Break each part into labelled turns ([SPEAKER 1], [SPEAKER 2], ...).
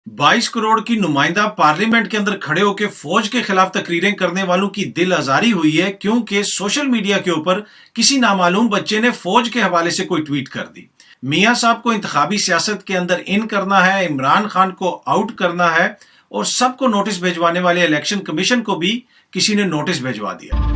[SPEAKER 1] 22 करोड़ की नुमाइंदा पार्लियामेंट के अंदर खड़े होकर फौज के खिलाफ तकरीरें करने वालों की दिल आजारी हुई है क्योंकि सोशल मीडिया के ऊपर किसी नामालूम बच्चे ने फौज के हवाले से कोई ट्वीट कर दी। मियां साहब को इंतखाबी सियासत के अंदर इन करना है, इमरान खान को आउट करना है और सबको नोटिस भिजवाने वाले इलेक्शन कमीशन को भी किसी ने नोटिस भिजवा दिया।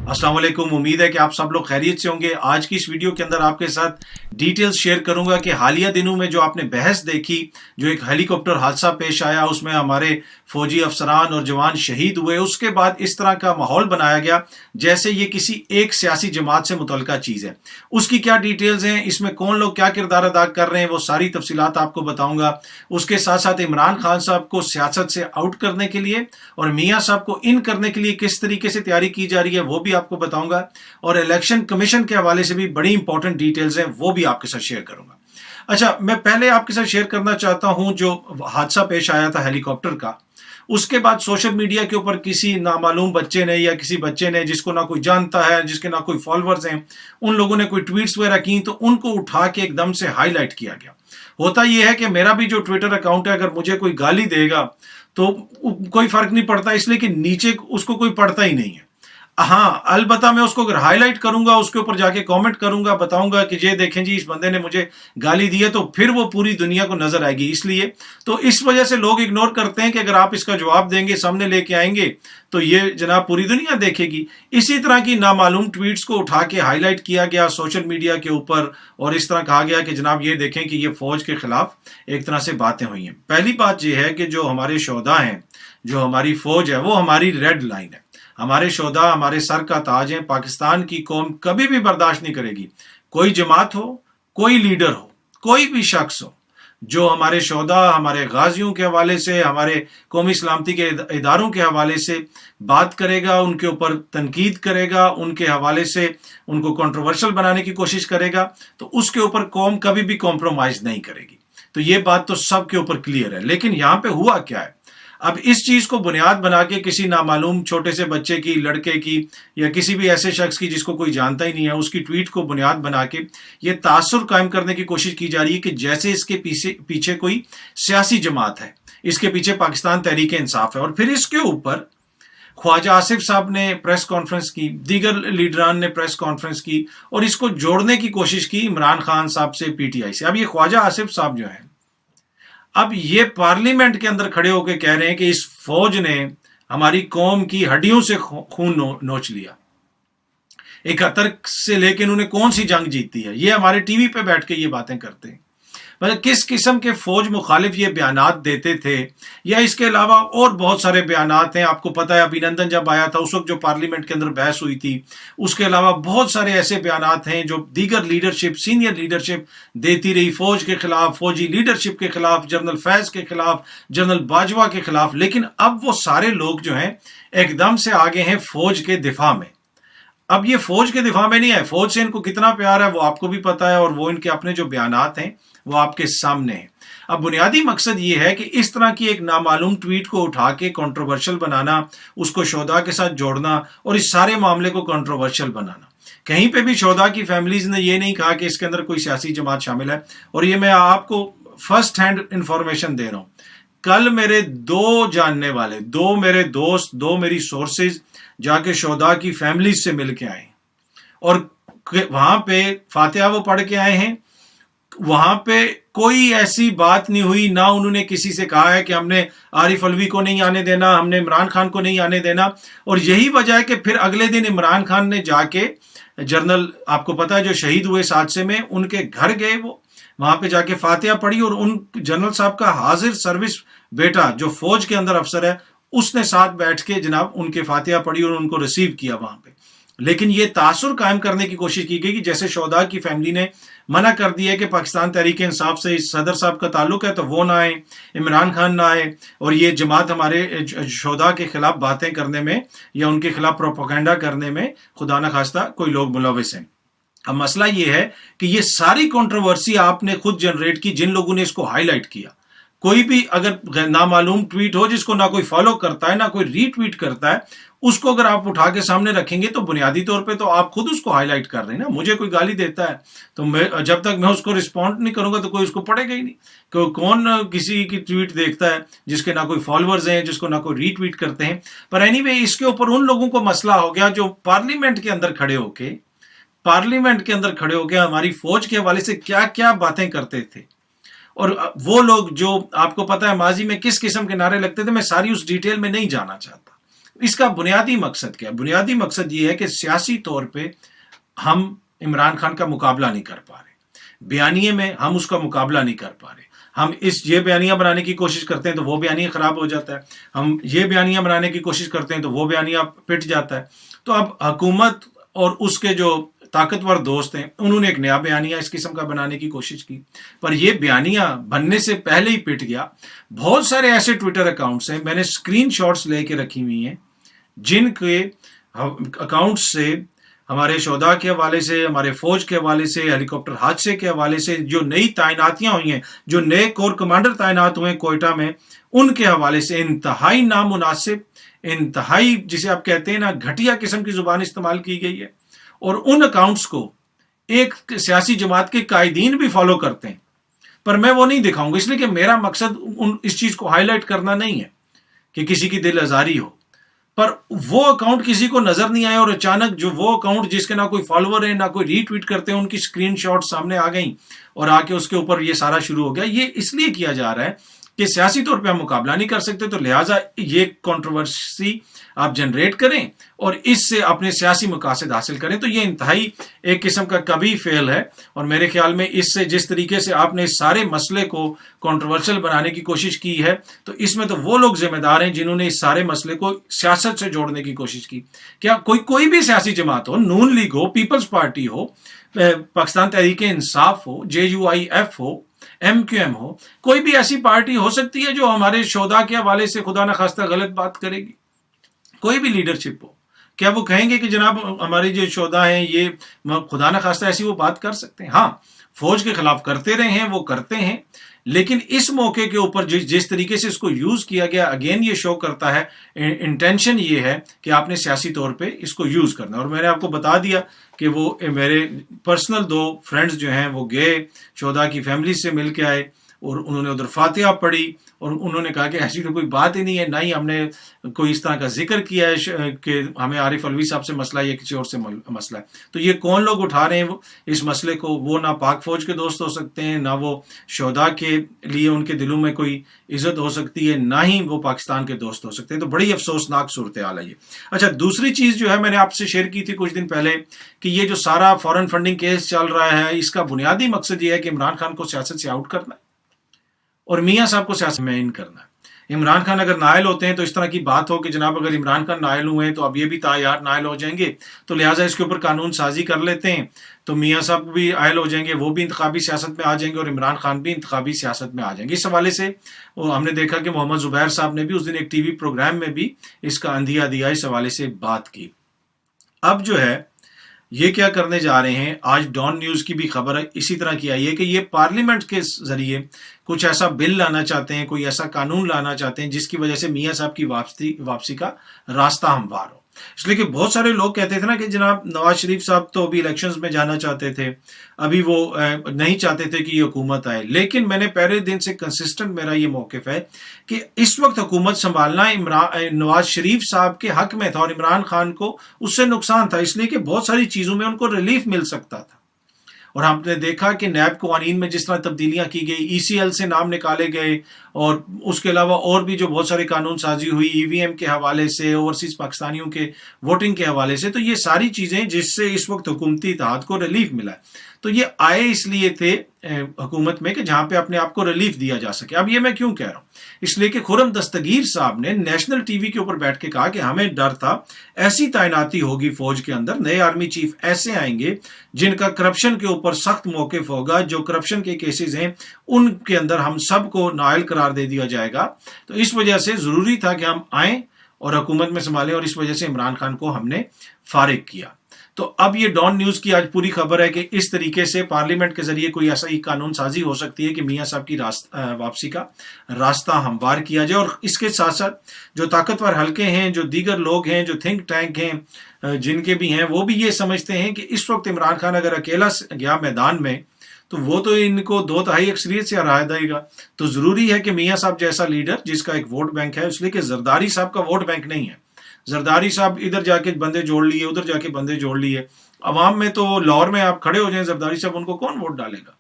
[SPEAKER 1] अस्सलाम वालेकुम, उम्मीद है कि आप सब लोग खैरियत से होंगे। आज की इस वीडियो के अंदर आपके साथ डिटेल्स शेयर करूंगा कि हालिया दिनों में जो आपने बहस देखी, जो एक हेलीकॉप्टर हादसा पेश आया, उसमें हमारे फौजी अफसरान और जवान शहीद हुए, उसके बाद इस तरह का माहौल बनाया गया जैसे ये किसी एक सियासी जमात से मुतल्लिका चीज है। उसकी क्या डिटेल्स हैं, इसमें कौन लोग क्या किरदार अदा कर रहे हैं, वो सारी तफसीलात आपको बताऊंगा। उसके साथ साथ इमरान खान साहब को सियासत से आउट करने के लिए और मियां साहब को इन करने के लिए किस तरीके से तैयारी की जा रही है वो भी आपको बताऊंगा। और इलेक्शन कमीशन के हवाले से भी बड़ी इंपॉर्टेंट डिटेल्स हैं, वो भी आपके साथ शेयर करूंगा। अच्छा, मैं पहले आपके साथ शेयर करना चाहता हूं जो हादसा पेश आया था हेलीकॉप्टर का। उसके बाद सोशल मीडिया के ऊपर किसी नामालूम बच्चे ने या किसी बच्चे ने जिसको ना कोई जानता है, जिसके ना कोई फॉलोअर्स हैं, उन लोगों ने कोई ट्वीट्स वगैरह की तो उनको उठा के एकदम से हाईलाइट किया गया। होता यह है कि मेरा भी जो ट्विटर अकाउंट है, अगर मुझे कोई गाली देगा तो कोई फर्क नहीं पड़ता, इसलिए कि नीचे उसको कोई पढ़ता ही नहीं है। हाँ, अलबत्ता मैं उसको अगर हाईलाइट करूंगा, उसके ऊपर जाके कमेंट करूंगा, बताऊंगा कि ये देखें जी इस बंदे ने मुझे गाली दी है, तो फिर वो पूरी दुनिया को नजर आएगी। इसलिए तो इस वजह से लोग इग्नोर करते हैं कि अगर आप इसका जवाब देंगे, सामने लेके आएंगे, तो ये जनाब पूरी दुनिया देखेगी। इसी तरह की नामालूम ट्वीट्स को उठा के हाईलाइट किया गया सोशल मीडिया के ऊपर और इस तरह कहा गया कि जनाब ये देखें कि ये फौज के खिलाफ एक तरह से बातें हुई हैं। पहली बात यह है कि जो हमारे शोहदा हैं, जो हमारी फौज है, वो हमारी रेड लाइन है। हमारे शोहदा हमारे सर का ताज है। पाकिस्तान की कौम कभी भी बर्दाश्त नहीं करेगी, कोई जमात हो, कोई लीडर हो, कोई भी शख्स हो, जो हमारे शोहदा, हमारे गाजियों के हवाले से, हमारे कौमी सलामती के इदारों के हवाले से बात करेगा, उनके ऊपर तनकीद करेगा, उनके हवाले से उनको कंट्रोवर्शियल बनाने की कोशिश करेगा, तो उसके ऊपर कौम कभी भी कॉम्प्रोमाइज नहीं करेगी। तो ये बात तो सबके ऊपर क्लियर है। लेकिन यहां पे हुआ क्या है, अब इस चीज को बुनियाद बना के किसी नामालूम छोटे से बच्चे की, लड़के की या किसी भी ऐसे शख्स की जिसको कोई जानता ही नहीं है, उसकी ट्वीट को बुनियाद बना के ये तासुर कायम करने की कोशिश की जा रही है कि जैसे इसके पीछे कोई सियासी जमात है, इसके पीछे पाकिस्तान तहरीक इंसाफ है। और फिर इसके ऊपर ख्वाजा आसिफ साहब ने प्रेस कॉन्फ्रेंस की, दीगर लीडरान ने प्रेस कॉन्फ्रेंस की और इसको जोड़ने की कोशिश की इमरान खान साहब से, पीटीआई से। अब ये ख्वाजा आसिफ साहब जो है, अब ये पार्लियामेंट के अंदर खड़े होकर कह रहे हैं कि इस फौज ने हमारी कौम की हड्डियों से खून नोच लिया। 71 से लेकर उन्होंने कौन सी जंग जीती है, ये हमारे टीवी पे बैठ के ये बातें करते हैं। मतलब किस किस्म के फौज मुखालिफ ये बयानात देते थे, या इसके अलावा और बहुत सारे बयानात हैं। आपको पता है अभिनंदन जब आया था उस वक्त जो पार्लियामेंट के अंदर बहस हुई थी, उसके अलावा बहुत सारे ऐसे बयानात हैं जो दीगर लीडरशिप, सीनियर लीडरशिप देती रही फौज के खिलाफ, फौजी लीडरशिप के खिलाफ, जनरल फैज के खिलाफ, जनरल बाजवा के खिलाफ। लेकिन अब वो सारे लोग जो हैं एकदम से आगे हैं फौज के दिफा में। अब ये फौज के दिफा में नहीं है, फौज से इनको कितना प्यार है वो आपको भी पता है, और वो इनके अपने जो बयानात हैं वो आपके सामने है। अब बुनियादी मकसद ये है कि इस तरह की एक नामालूम ट्वीट को उठा के कंट्रोवर्शियल बनाना, उसको शोहदा के साथ जोड़ना और इस सारे मामले को कंट्रोवर्शियल बनाना। कहीं पे भी शोहदा की फैमिलीज ने ये नहीं कहा कि इसके अंदर कोई सियासी जमात शामिल है। और ये मैं आपको फर्स्ट हैंड इंफॉर्मेशन दे रहा हूं। कल मेरे दो जानने वाले, दो मेरे दोस्त, दो मेरी सोर्सेज जाके शोहदा की फैमिलीज से मिल के आए और वहां पे फातिहा वो पढ़ के आए हैं। वहां पे कोई ऐसी बात नहीं हुई, ना उन्होंने किसी से कहा है कि हमने आरिफ अलवी को नहीं आने देना, हमने इमरान खान को नहीं आने देना। और यही वजह है कि फिर अगले दिन इमरान खान ने जाके जनरल, आपको पता है जो शहीद हुए इस हादसे में, उनके घर गए, वो वहां पे जाके फातिहा पढ़ी और उन जनरल साहब का हाजिर सर्विस बेटा जो फौज के अंदर अफसर है, उसने साथ बैठ के जनाब उनके फातिहा पढ़ी और उनको रिसीव किया वहां पे। लेकिन ये तासुर कायम करने की कोशिश की गई कि जैसे शोहदा की फैमिली ने मना कर दिया कि पाकिस्तान तहरीक इंसाफ से सदर साहब का ताल्लुक है तो वो ना आए, इमरान खान ना आए, और ये जमात हमारे शोहदा के खिलाफ बातें करने में या उनके खिलाफ प्रोपेगेंडा करने में खुदा न खास्ता कोई लोग मुलविस हैं। अब मसला ये है कि ये सारी कंट्रोवर्सी आपने खुद जनरेट की, जिन लोगों ने इसको हाईलाइट किया। कोई भी अगर नामालूम ट्वीट हो जिसको ना कोई फॉलो करता है ना कोई रीट्वीट करता है, उसको अगर आप उठा के सामने रखेंगे तो बुनियादी तौर पे तो आप खुद उसको हाईलाइट कर रहे हैं ना। मुझे कोई गाली देता है तो मैं जब तक मैं उसको रिस्पॉन्ड नहीं करूंगा तो कोई उसको पढ़ेगा ही नहीं। कौन किसी की ट्वीट देखता है जिसके ना कोई फॉलोअर्स हैं, जिसको ना कोई रीट्वीट करते हैं। पर एनीवे, इसके ऊपर उन लोगों को मसला हो गया जो पार्लियामेंट के अंदर खड़े होके हमारी फौज के हवाले से क्या क्या बातें करते थे। और वो लोग जो आपको पता है माजी में किस किस्म के नारे लगते थे, मैं सारी उस डिटेल में नहीं जाना चाहता। इसका बुनियादी मकसद क्या है? बुनियादी मकसद ये है कि सियासी तौर पे हम इमरान खान का मुकाबला नहीं कर पा रहे, बयानिए में हम उसका मुकाबला नहीं कर पा रहे। हम ये बयानिया बनाने की कोशिश करते हैं तो वो बयानिया खराब हो जाता है, हम ये बयानिया बनाने की कोशिश करते हैं तो वो बयानिया पिट जाता है। तो अब हुकूमत और उसके जो ताकतवर दोस्त हैं उन्होंने एक नया बयानिया इस किस्म का बनाने की कोशिश की, पर यह बयानिया बनने से पहले ही पिट गया। बहुत सारे ऐसे ट्विटर अकाउंट्स हैं, मैंने स्क्रीनशॉट्स लेके रखी हुई हैं, जिनके अकाउंट्स से हमारे शोधा के हवाले से, हमारे फौज के हवाले से, हेलीकॉप्टर हादसे के हवाले से, जो नई तैनातियां हुई हैं, जो नए कोर कमांडर तैनात हुए कोयटा में, उनके हवाले से इंतहाई नामुनासिब, इंतहाई जिसे आप कहते हैं ना घटिया किस्म की जुबान इस्तेमाल की गई है। और उन अकाउंट्स को एक सियासी जमात के कायदीन भी फॉलो करते हैं, पर मैं वो नहीं दिखाऊंगा, इसलिए कि मेरा मकसद इस चीज को हाईलाइट करना नहीं है कि किसी की दिल आजारी हो। पर वो अकाउंट किसी को नजर नहीं आया और अचानक जो वो अकाउंट जिसके ना कोई फॉलोअर है ना कोई रीट्वीट करते हैं, उनकी स्क्रीनशॉट सामने आ गई और आके उसके ऊपर ये सारा शुरू हो गया। ये इसलिए किया जा रहा है कि सियासी तौर पे हम मुकाबला नहीं कर सकते, तो लिहाजा ये कंट्रोवर्सी आप जनरेट करें और इससे अपने सियासी मकासद हासिल करें। तो ये इंतहाई एक किस्म का कभी फेल है। और मेरे ख्याल में इससे जिस तरीके से आपने इस सारे मसले को कंट्रोवर्शियल बनाने की कोशिश की है, तो इसमें तो वो लोग जिम्मेदार हैं जिन्होंने इस सारे मसले को सियासत से जोड़ने की कोशिश की। क्या कोई भी सियासी जमात हो, नून लीग हो, पीपल्स पार्टी हो, पाकिस्तान तहरीक इंसाफ हो, JUIF हो, MQM हो, कोई भी ऐसी पार्टी हो सकती है जो हमारे शोधा के हवाले से खुदा न खास्ता गलत बात करेगी। कोई भी लीडरशिप हो, क्या वो कहेंगे कि जनाब हमारे जो शोधा हैं ये खुदा न खास्ता ऐसी वो बात कर सकते हैं? हाँ, फौज के खिलाफ करते रहे हैं, वो करते हैं, लेकिन इस मौके के ऊपर जिस तरीके से इसको यूज किया गया, अगेन ये शो करता है इंटेंशन ये है कि आपने सियासी तौर पे इसको यूज करना। और मैंने आपको बता दिया कि वो मेरे पर्सनल 2 फ्रेंड्स जो हैं वो गए, शोधा की फैमिली से मिल के आए और उन्होंने उधर फातिहा पढ़ी और उन्होंने कहा कि ऐसी तो कोई बात ही नहीं है, ना ही हमने कोई इस तरह का जिक्र किया है कि हमें आरिफ अलवी साहब से मसला है या किसी और से मसला है। तो ये कौन लोग उठा रहे हैं इस मसले को? वो ना पाक फौज के दोस्त हो सकते हैं, ना वो शोधा के लिए उनके दिलों में कोई इज्जत हो सकती है, ना ही वो पाकिस्तान के दोस्त हो सकते हैं। तो बड़ी अफसोसनाक सूरत हाल है ये। अच्छा, दूसरी चीज जो है मैंने आपसे शेयर की थी कुछ दिन पहले कि ये जो सारा फॉरेन फंडिंग केस चल रहा है, इसका बुनियादी मकसद ये है कि इमरान खान को सियासत से आउट करना है और मियां साहब को सियासत में इन करना है। इमरान खान अगर नायल होते हैं तो इस तरह की बात हो कि जनाब अगर इमरान खान नायल हुए हैं तो अब ये भी तायार नायल हो जाएंगे, तो लिहाजा इसके ऊपर कानून साजी कर लेते हैं, तो मियां साहब भी आयल हो जाएंगे, वो भी इंतखाबी सियासत में आ जाएंगे और इमरान खान भी इंतखाबी सियासत में आ जाएंगे। इस हवाले से हमने देखा कि मोहम्मद जुबैर साहब ने भी उस दिन एक TV प्रोग्राम में भी इसका अंदिया दिया, इस हवाले से बात की। अब जो है ये क्या करने जा रहे हैं, आज डॉन न्यूज की भी खबर है इसी तरह की आई है कि ये पार्लियामेंट के जरिए कुछ ऐसा बिल लाना चाहते हैं, कोई ऐसा कानून लाना चाहते हैं जिसकी वजह से मियां साहब की वापसी का रास्ता हमवार हो। इसलिए कि बहुत सारे लोग कहते थे ना कि जनाब नवाज शरीफ साहब तो अभी इलेक्शंस में जाना चाहते थे, अभी वो नहीं चाहते थे कि ये हुकूमत आए, लेकिन मैंने पहले दिन से कंसिस्टेंट मेरा ये मौकिफ है कि इस वक्त हुकूमत संभालना नवाज शरीफ साहब के हक में था और इमरान खान को उससे नुकसान था, इसलिए कि बहुत सारी चीजों में उनको रिलीफ मिल सकता था। और हमने देखा कि नैब कवानीन में जिस तरह तब्दीलियां की गई, ECL से नाम निकाले गए और उसके अलावा और भी जो बहुत सारे कानून साजी हुई EVM के हवाले से, ओवरसीज पाकिस्तानियों के वोटिंग के हवाले से, तो ये सारी चीजें जिससे इस वक्त हुकूमती इत्तेहाद को रिलीफ मिला है। तो ये आए इसलिए थे हुकूमत में कि जहां पे अपने आप को रिलीफ दिया जा सके। अब ये मैं क्यों कह रहा हूं, इसलिए कि खुर्रम दस्तगीर साहब ने नेशनल TV के ऊपर बैठ के कहा कि हमें डर था ऐसी तैनाती होगी फौज के अंदर, नए आर्मी चीफ ऐसे आएंगे जिनका करप्शन के ऊपर सख्त मौकिफ होगा, जो करप्शन के केसेस हैं उनके अंदर हम सबको नायल करार दे दिया जाएगा। तो इस वजह से जरूरी था कि हम आए और हुकूमत में संभालें और इस वजह से इमरान खान को हमने फारिग किया। تو اب یہ ڈان نیوز کی آج پوری خبر ہے کہ اس طریقے سے پارلیمنٹ کے ذریعے کوئی ایسا ہی قانون سازی ہو سکتی ہے کہ میاں صاحب کی واپسی کا راستہ ہموار کیا جائے، اور اس کے ساتھ ساتھ جو طاقتور حلقے ہیں، جو دیگر لوگ ہیں، جو تھنک ٹینک ہیں جن کے بھی ہیں، وہ بھی یہ سمجھتے ہیں کہ اس وقت عمران خان اگر اکیلا گیا میدان میں تو وہ تو ان کو 2/3 اکثریت سے ہرا دے گا۔ تو ضروری ہے کہ میاں صاحب جیسا لیڈر جس کا ایک ووٹ بینک ہے، اس لیے کہ زرداری صاحب کا ووٹ بینک نہیں ہے، زرداری صاحب ادھر جا کے بندے جوڑ لیے، ادھر جا کے بندے جوڑ لیے، عوام میں تو لاہور میں آپ کھڑے ہو جائیں زرداری صاحب، ان کو کون ووٹ ڈالے گا؟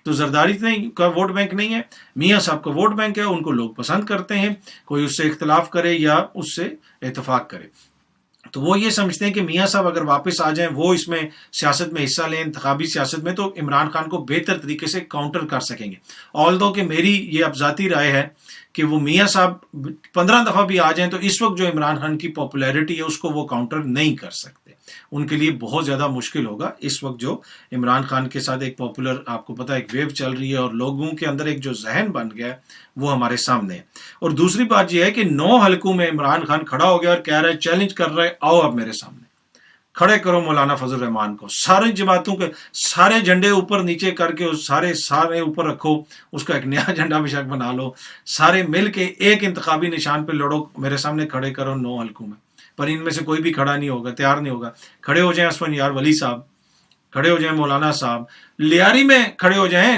[SPEAKER 1] تو زرداری کا ووٹ بینک نہیں ہے، میاں صاحب کا ووٹ بینک ہے، ان کو لوگ پسند کرتے ہیں، کوئی اس سے اختلاف کرے یا اس سے اتفاق کرے۔ تو وہ یہ سمجھتے ہیں کہ میاں صاحب اگر واپس آ جائیں، وہ اس میں سیاست میں حصہ لیں، انتخابی سیاست میں، تو عمران خان کو بہتر طریقے سے کاؤنٹر کر سکیں گے۔ آلدو کہ میری یہ اب ذاتی رائے ہے کہ وہ میاں صاحب 15 دفعہ بھی آ جائیں تو اس وقت جو عمران خان کی پاپولیرٹی ہے اس کو وہ کاؤنٹر نہیں کر سکتے، ان کے لیے بہت زیادہ مشکل ہوگا اس وقت جو عمران خان کے ساتھ ایک پاپولر، آپ کو پتا، ایک ویو چل رہی ہے اور لوگوں کے اندر ایک جو ذہن بن گیا ہے وہ ہمارے سامنے ہے۔ اور دوسری بات یہ ہے کہ 9 حلقوں میں عمران خان کھڑا ہو گیا اور کہہ رہا ہے، چیلنج کر رہا ہے، آؤ اب میرے سامنے کھڑے کرو مولانا فضل الرحمان کو، ساری جماعتوں کے سارے جھنڈے اوپر نیچے کر کے سارے اوپر رکھو، اس کا ایک نیا جھنڈا بے شک بنا لو، سارے مل کے ایک انتخابی نشان پہ لڑو، میرے سامنے کھڑے کرو 9 حلقوں میں۔ پر ان میں سے کوئی بھی کھڑا نہیں ہوگا، تیار نہیں ہوگا۔ کھڑے ہو جائیں اسفن یار ولی صاحب، کھڑے ہو جائیں مولانا صاحب، لیاری میں کھڑے ہو جائیں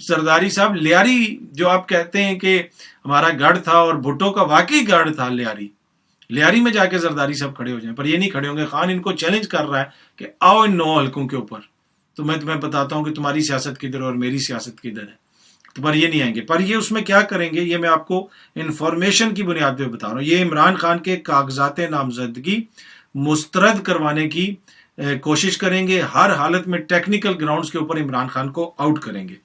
[SPEAKER 1] زرداری صاحب، لیاری جو آپ کہتے ہیں کہ ہمارا گڑھ تھا اور بھٹو کا واقعی گڑھ تھا لیاری میں جا کے زرداری صاحب کھڑے ہو جائیں، پر یہ نہیں کھڑے ہوں گے۔ خان ان کو چیلنج کر رہا ہے کہ آؤ ان 9 حلقوں کے اوپر، تو میں تمہیں بتاتا ہوں کہ تمہاری سیاست کدھر اور میری سیاست کدھر ہے، تو پر یہ نہیں آئیں گے۔ پر یہ اس میں کیا کریں گے، یہ میں آپ کو انفارمیشن کی بنیاد پہ بتا رہا ہوں۔ یہ عمران خان کے کاغذات نامزدگی مسترد کروانے کی کوشش کریں گے، ہر حالت میں ٹیکنیکل گراؤنڈز کے اوپر عمران خان کو آؤٹ کریں گے۔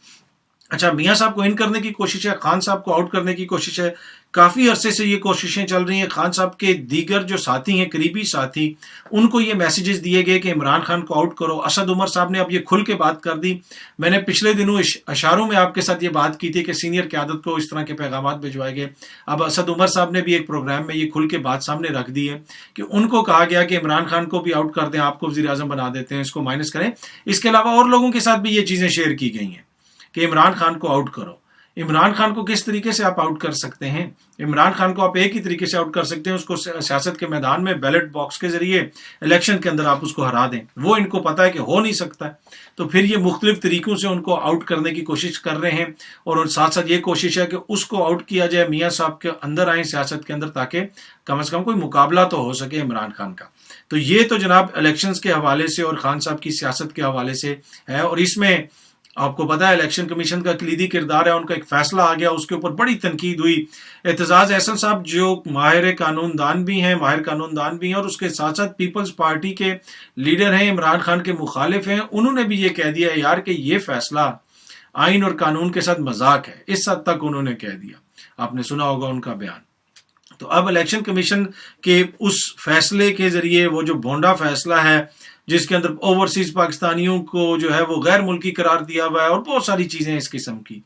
[SPEAKER 1] اچھا، میاں صاحب کو ان کرنے کی کوشش ہے، خان صاحب کو آؤٹ کرنے کی کوشش ہے، کافی عرصے سے یہ کوششیں چل رہی ہیں۔ خان صاحب کے دیگر جو ساتھی ہیں، قریبی ساتھی، ان کو یہ میسیجز دیے گئے کہ عمران خان کو آؤٹ کرو۔ اسد عمر صاحب نے اب یہ کھل کے بات کر دی۔ میں نے پچھلے دنوں اشاروں میں آپ کے ساتھ یہ بات کی تھی کہ سینئر قیادت کو اس طرح کے پیغامات بھجوائے گئے۔ اب اسد عمر صاحب نے بھی ایک پروگرام میں یہ کھل کے بات سامنے رکھ دی ہے کہ ان کو کہا گیا کہ عمران خان کو بھی آؤٹ کر دیں، آپ کو وزیر اعظم بنا دیتے ہیں، اس کو مائنس کریں۔ اس کے علاوہ اور لوگوں کے ساتھ بھی یہ چیزیں شیئر کی گئی ہیں کہ عمران خان کو آؤٹ کرو۔ عمران خان کو کس طریقے سے آپ آؤٹ کر سکتے ہیں؟ عمران خان کو آپ ایک ہی طریقے سے آؤٹ کر سکتے ہیں، اس کو سیاست کے میدان میں بیلٹ باکس کے ذریعے الیکشن کے اندر آپ اس کو ہرا دیں۔ وہ ان کو پتا ہے کہ ہو نہیں سکتا، تو پھر یہ مختلف طریقوں سے ان کو آؤٹ کرنے کی کوشش کر رہے ہیں، اور ساتھ ساتھ یہ کوشش ہے کہ اس کو آؤٹ کیا جائے، میاں صاحب کے اندر آئیں سیاست کے اندر، تاکہ کم از کم کوئی مقابلہ تو ہو سکے عمران خان کا۔ تو یہ تو جناب الیکشنز کے حوالے سے اور خان صاحب کی سیاست کے حوالے سے ہے، اور اس میں آپ کو پتا ہے الیکشن کمیشن کا کلیدی کردار ہے، ان کا ایک فیصلہ آ گیا، اس کے اوپر بڑی تنقید ہوئی۔ اعتزاز احسن صاحب جو ماہر قانون دان بھی ہیں اور اس کے ساتھ ساتھ پیپلز پارٹی کے لیڈر ہیں، عمران خان کے مخالف ہیں، انہوں نے بھی یہ کہہ دیا یار کہ یہ فیصلہ آئین اور قانون کے ساتھ مذاق ہے، اس حد تک انہوں نے کہہ دیا۔ آپ نے سنا ہوگا ان کا بیان۔ تو اب الیکشن کمیشن کے اس فیصلے کے ذریعے، وہ جو بھونڈا فیصلہ ہے جس کے اندر اوورسیز پاکستانیوں کو جو ہے وہ غیر ملکی قرار دیا ہوا ہے اور بہت ساری چیزیں اس قسم کی،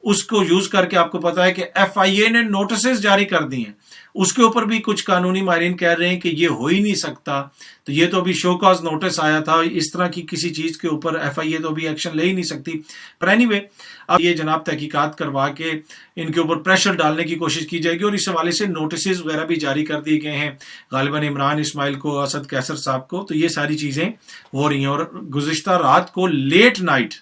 [SPEAKER 1] اس کو یوز کر کے آپ کو پتا ہے کہ ایف آئی اے نے نوٹسز جاری کر دی ہیں، اس کے اوپر بھی کچھ قانونی ماہرین کہہ رہے ہیں کہ یہ ہو ہی نہیں سکتا۔ تو یہ تو ابھی شو کاز نوٹس آیا تھا، اس طرح کی کسی چیز کے اوپر ایف آئی اے تو ابھی ایکشن لے ہی نہیں سکتی۔ پر اینی وے، اب یہ جناب تحقیقات کروا کے ان کے اوپر پریشر ڈالنے کی کوشش کی جائے گی، اور اس حوالے سے نوٹسز وغیرہ بھی جاری کر دیے گئے ہیں غالباً عمران اسماعیل کو، اسد قیصر صاحب کو۔ تو یہ ساری چیزیں ہو رہی ہیں، اور گزشتہ رات کو لیٹ نائٹ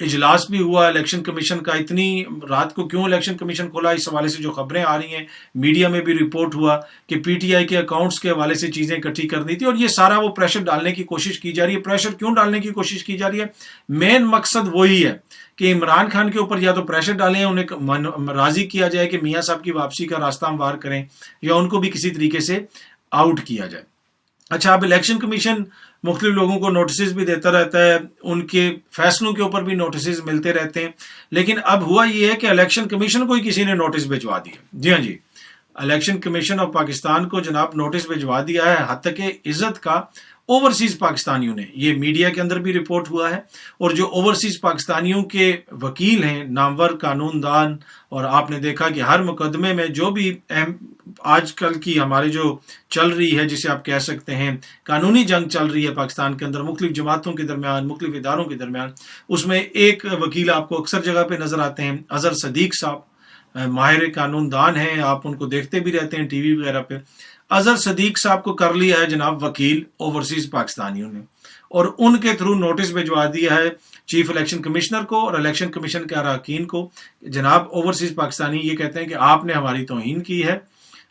[SPEAKER 1] اجلاس بھی ہوا الیکشن کمیشن کا۔ اتنی رات کو کیوں الیکشن کمیشن کھولا، اس حوالے سے جو خبریں آ رہی ہیں، میڈیا میں بھی رپورٹ ہوا کہ پی ٹی آئی کے اکاؤنٹس کے حوالے سے چیزیں اکٹھی کرنی تھی، اور یہ سارا وہ پریشر ڈالنے کی کوشش کی جا رہی ہے۔ پریشر کیوں ڈالنے کی کوشش کی جا رہی ہے؟ مین مقصد وہی ہے کہ عمران خان کے اوپر یا تو پریشر ڈالیں، انہیں راضی کیا جائے کہ میاں صاحب کی واپسی کا راستہ ہموار کریں، یا ان کو بھی کسی طریقے سے آؤٹ کیا جائے۔ اچھا، اب الیکشن کمیشن مختلف لوگوں کو نوٹسز بھی دیتا رہتا ہے، ان کے فیصلوں کے اوپر بھی نوٹسز ملتے رہتے ہیں، لیکن اب ہوا یہ ہے کہ الیکشن کمیشن کو ہی کسی نے نوٹس بھجوا دیا۔ جی ہاں جی، الیکشن کمیشن آف پاکستان کو جناب نوٹس بھجوا دیا ہے، حد تک عزت کا ओवरसीज पाकिस्तानियों ने, ये मीडिया के अंदर भी रिपोर्ट हुआ है, और जो ओवरसीज पाकिस्तानियों के वकील हैं, नामवर कानूनदान, और आपने देखा कि हर मुकदमे में जो भी आजकल की हमारे जो चल रही है, जिसे आप कह सकते हैं कानूनी जंग चल रही है पाकिस्तान के अंदर मुख्तलिफ जमातों के दरमियान, मुख्तलिफ इदारों के दरमियान, उसमें एक वकील आपको अक्सर जगह पे नजर आते हैं, अजहर सदीक साहब, माहिर कानूनदान हैं, आप उनको देखते भी रहते हैं टीवी वगैरह पे। अजहर सदीक साहब को कर लिया है जनाब वकील ओवरसीज पाकिस्तानियों ने, और उनके थ्रू नोटिस भिजवा दिया है चीफ इलेक्शन कमिश्नर को और इलेक्शन कमीशन के अरकान को। जनाब ओवरसीज पाकिस्तानी ये कहते हैं कि आपने हमारी तौहीन की है,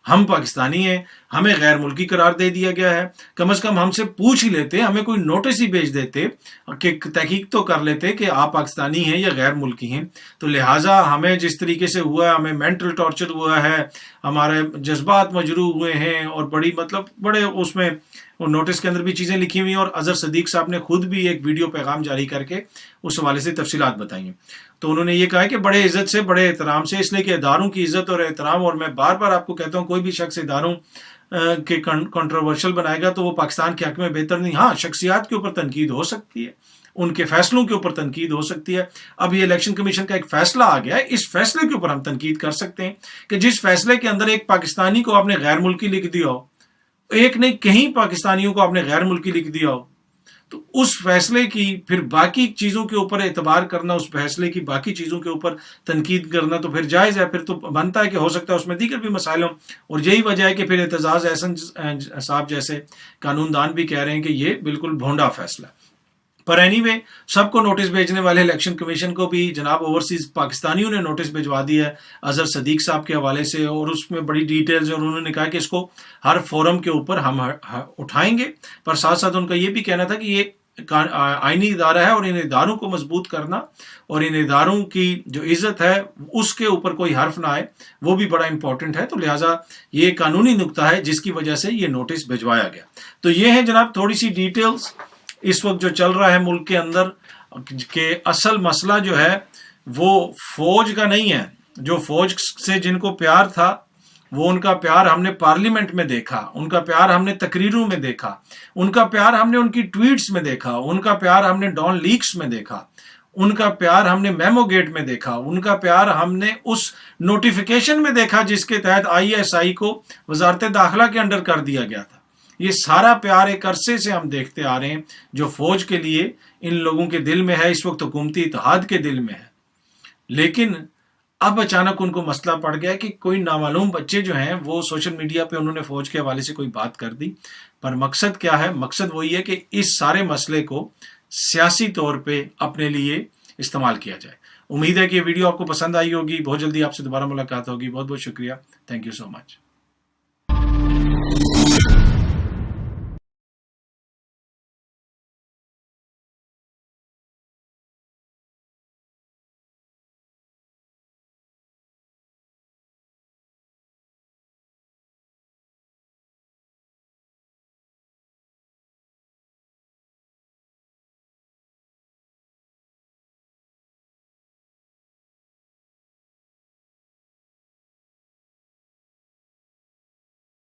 [SPEAKER 1] हम पाकिस्तानी हैं, हमें गैर मुल्की करार दे दिया गया है, कम से कम हमसे पूछ ही लेते, हमें कोई नोटिस ही भेज देते कि तहकीक तो कर लेते कि आप पाकिस्तानी हैं या गैर मुल्की हैं। तो लिहाजा हमें जिस तरीके से हुआ है, हमें मेंटल टॉर्चर हुआ है, हमारे जज्बात मजरूह हुए हैं, और बड़े उसमें नोटिस के अंदर भी चीज़ें लिखी हुई हैं, और अजहर सदीक साहब ने खुद भी एक वीडियो पैगाम जारी करके उस हवाले से तफसीलात बताई हैं। तो उन्होंने ये कहा है कि बड़े इज्जत से, बड़े एहतराम से, इसलिए कि इदारों की इज्जत और एहतराम, और मैं बार बार आपको कहता हूँ कोई भी शख्स इदारों के कंट्रोवर्शियल बनाएगा तो वो पाकिस्तान के हक में बेहतर नहीं। हाँ, शख्सियात के ऊपर तनकीद हो सकती है, उनके फैसलों के ऊपर तनकीद हो सकती है। अब ये इलेक्शन कमीशन का एक फैसला आ गया है, इस फैसले के ऊपर हम तनकीद कर सकते हैं कि जिस फैसले के अंदर एक पाकिस्तानी को आपने गैर मुल्की लिख दिया हो, एक नहीं कहीं पाकिस्तानियों को आपने गैर मुल्की लिख दिया हो, तो उस फैसले की फिर बाकी चीज़ों के ऊपर एतबार करना, उस फैसले की बाकी चीज़ों के ऊपर तनकीद करना तो फिर जायज़ है, फिर तो बनता है कि हो सकता है उसमें दीगर भी मसाइल हों। और यही वजह है कि फिर एतजाज एहसन साहब जैसे कानूनदान भी कह रहे हैं कि ये बिल्कुल भोंडा फैसला। पर एनीवे, सबको नोटिस भेजने वाले इलेक्शन कमीशन को भी जनाब ओवरसीज पाकिस्तानियों ने नोटिस भिजवा दिया है अजहर सदीक साहब के हवाले से, और उसमें बड़ी डिटेल्स, और उन्होंने कहा कि इसको हर फोरम के ऊपर हम उठाएंगे। पर साथ साथ उनका ये भी कहना था कि ये आईनी इदारा है, और इन इदारों को मजबूत करना और इन इदारों की जो इज्जत है उसके ऊपर कोई हर्फ ना आए, वो भी बड़ा इंपॉर्टेंट है। तो लिहाजा ये कानूनी नुक्ता है जिसकी वजह से ये नोटिस भिजवाया गया। तो ये है जनाब थोड़ी सी डिटेल्स इस वक्त जो चल रहा है मुल्क के अंदर, के असल मसला जो है वो फौज का नहीं है। जो फौज से जिनको प्यार था, वो उनका प्यार हमने पार्लियामेंट में देखा, उनका प्यार हमने तकरीरों में देखा, उनका प्यार हमने उनकी ट्वीट्स में देखा, उनका प्यार हमने डॉन लीक्स में देखा, उनका प्यार हमने मेमो गेट में देखा, उनका प्यार हमने उस नोटिफिकेशन में देखा जिसके तहत ISI को वजारत दाखिला के अंडर कर दिया गया था। ये सारा प्यार एक अरसे से हम देखते आ रहे हैं जो फौज के लिए इन लोगों के दिल में है, इस वक्त हुकूमती इत्तेहाद के दिल में है। लेकिन अब अचानक उनको मसला पड़ गया कि कोई नामालूम बच्चे जो हैं वो सोशल मीडिया पे उन्होंने फौज के हवाले से कोई बात कर दी। पर मकसद क्या है? मकसद वही है कि इस सारे मसले को सियासी तौर पे अपने लिए इस्तेमाल किया जाए। उम्मीद है कि ये वीडियो आपको पसंद आई होगी। बहुत जल्दी आपसे दोबारा मुलाकात होगी। बहुत बहुत शुक्रिया। Thank you so much.